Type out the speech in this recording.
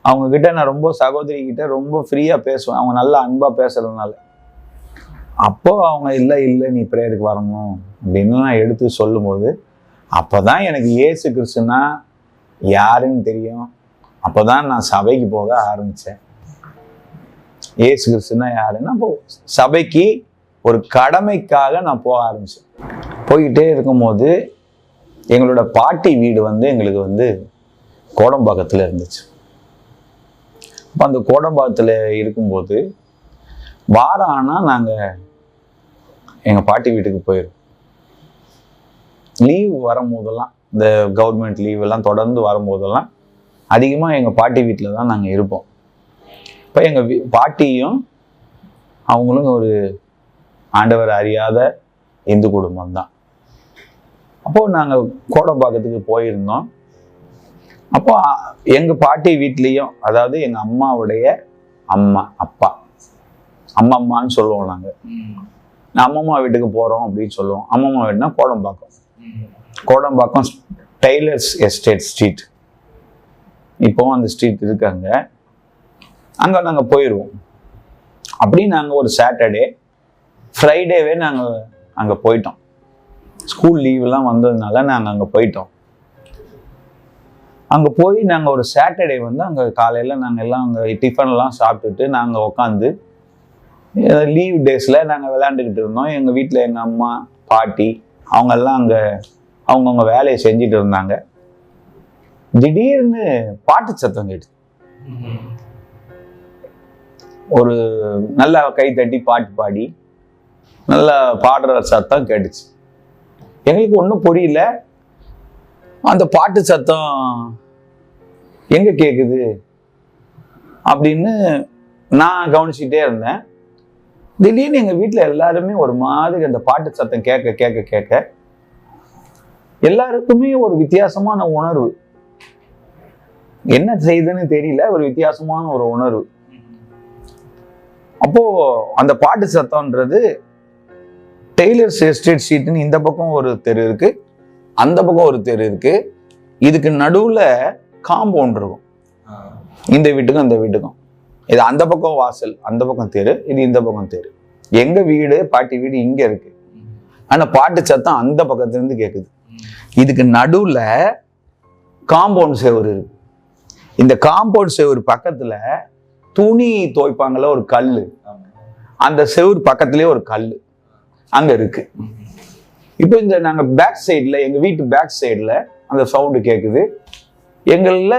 அவங்க கிட்ட நான் ரொம்ப சகோதரி கிட்ட ரொம்ப ஃப்ரீயா பேசுவேன், அவங்க நல்லா அன்பா பேசுறதுனால. அப்போ அவங்க இல்லை நீ ப்ரேயருக்கு வரணும் அப்படின்னு நான் எடுத்து சொல்லும்போது அப்போதான் எனக்கு இயேசு கிறிஸ்துனா யாருன்னு தெரியும். அப்போதான் நான் சபைக்கு போக ஆரம்பித்தேன். இயேசு கிறிஸ்துனா யாருன்னா அப்போ சபைக்கு ஒரு கடமைக்காக நான் போக ஆரம்பித்தேன். போய்கிட்டே இருக்கும்போது எங்களோட பாட்டி வீடு எங்களுக்கு கோடம்பாக்கத்தில் இருந்துச்சு. அப்போ அந்த கோடம்பாக்கத்தில் இருக்கும்போது வாரம் ஆனால் நாங்கள் எங்கள் பாட்டி வீட்டுக்கு போயிடுவோம். லீவ் வரும்போதெல்லாம், இந்த கவர்மெண்ட் லீவ் எல்லாம் தொடர்ந்து வரும்போதெல்லாம் அதிகமாக எங்கள் பாட்டி வீட்டில் தான் நாங்கள் இருப்போம். இப்போ எங்கள் பாட்டியும் அவங்களும் ஒரு ஆண்டவர் அறியாத இந்து குடும்பம் தான். அப்போது நாங்கள் கோடம்பாக்கத்துக்கு போயிருந்தோம். அப்போ எங்கள் பாட்டி வீட்லேயும், அதாவது எங்கள் அம்மாவுடைய அப்பா அம்மம்மான்னு சொல்லுவோம். நாங்கள் அம்மம்மா வீட்டுக்கு போகிறோம் அப்படின்னு சொல்லுவோம். அம்மம்மா வீடுனா கோடம்பாக்கம் டெய்லர்ஸ் எஸ்டேட் ஸ்ட்ரீட், இப்போவும் அந்த ஸ்ட்ரீட் இருக்காங்க. அங்கே நாங்கள் போயிடுவோம். அப்படி நாங்கள் ஒரு சாட்டர்டே ஃப்ரைடேவே நாங்கள் அங்கே போயிட்டோம். ஸ்கூல் லீவெல்லாம் வந்ததுனால நாங்கள் அங்கே போயிட்டோம். அங்கே போய் நாங்கள் ஒரு சாட்டர்டே அங்கே காலையில் நாங்கள் எல்லாம் அங்கே டிஃபன்லாம் சாப்பிட்டுட்டு நாங்கள் உட்காந்து லீவ் டேஸில் நாங்கள் விளையாண்டுக்கிட்டு இருந்தோம். எங்கள் வீட்டில் எங்கள் அம்மா பாட்டி அவங்கெல்லாம் அங்கே அவங்கவுங்க வேலையை செஞ்சுட்டு இருந்தாங்க. திடீர்னு பாட்டு சத்தம் கேட்டு, ஒரு நல்லா கை தட்டி பாட்டு பாடி நல்லா பாடுற சத்தம் கேட்டுச்சு. எங்களுக்கு ஒன்றும் புரியல. அந்த பாட்டு சத்தம் எங்கே கேட்குது அப்படின்னு நான் கவனிச்சுட்டே இருந்தேன். திடீர்னு எங்கள் வீட்டில் எல்லாருமே ஒரு மாதிரி அந்த பாட்டு சத்தம் கேட்க கேட்க கேட்க எல்லாருக்குமே ஒரு வித்தியாசமான உணர்வு. என்ன செய்யுதுன்னு தெரியல, ஒரு வித்தியாசமான ஒரு உணர்வு. அப்போ அந்த பாட்டு சத்தம்ன்றது டெய்லர்ஸ் எஸ்டேட் ஸ்ட்ரீட்னு இந்த பக்கம் ஒரு தெரு இருக்கு, அந்த பக்கம் ஒரு தெரு இருக்கு. இதுக்கு நடுவுல காம்பவுண்ட் இருக்கும். இந்த வீட்டுக்கும் அந்த வீட்டுக்கும், இது அந்த பக்கம் வாசல், அந்த பக்கம் தெரு, இது இந்த பக்கம் தெரு. எங்க வீடு பாட்டி வீடு இங்க இருக்கு. ஆனா பாட்டு சத்தம் அந்த பக்கத்துல இருந்து கேக்குது. இதுக்கு நடுவுல காம்பவுண்ட் செவர் இருக்கு. இந்த காம்பவுண்ட் செவர் பக்கத்துல துணி துவைப்பாங்கல்ல ஒரு கல்லு, அந்த செவர் பக்கத்துலயே ஒரு கல்லு அங்க இருக்கு. இப்போ இந்த நாங்க பேக் சைட்ல, எங்க வீட்டு பேக் சைட்ல அந்த சவுண்டு கேக்குது. எங்கள